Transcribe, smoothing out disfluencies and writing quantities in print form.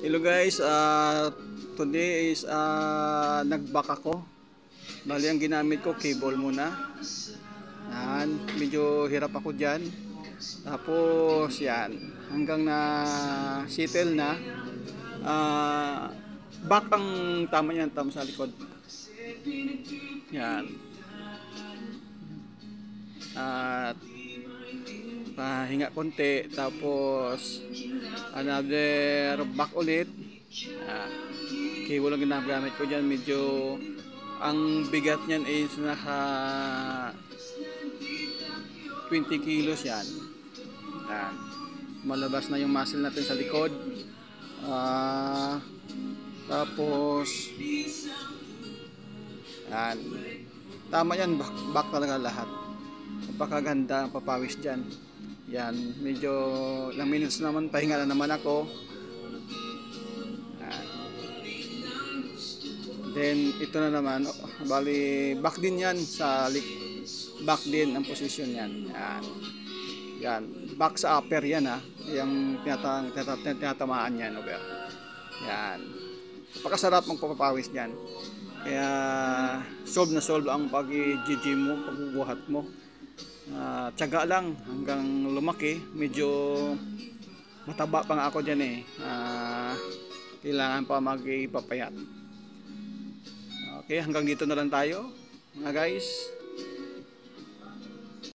Hello guys, today is nag-back ako. Bali ang ginamit ko cable muna. Yan, medyo hirap ako diyan. Tapos yan, hanggang na settle na. Back ang tama niyan, tama sa likod. Yan. At pahinga konti, tapos another back ulit. Cable lang ginagamit ko dyan. Medyo ang bigat nyan is naka 20 kilos yan. Malabas na yung muscle natin sa likod. Tapos yan, tama yan, back talaga lahat. Napakaganda ang papawis dyan. Yan, medyo ilang minutes naman, pahinga na naman ako. Then ito na naman, bali back din yan sa back din ang position yan. Yan, back sa upper yan ha. Yung tinatamaan yan over. Yan. Napakasarap magpapawis diyan. Kaya solve na solve ang pag-gym mo, pagbubuhat mo. Tiyaga lang hanggang lumaki. Medyo mataba pa nga ako dyan eh. Kailangan pa magpapayat. Okay, hanggang dito na lang tayo mga guys.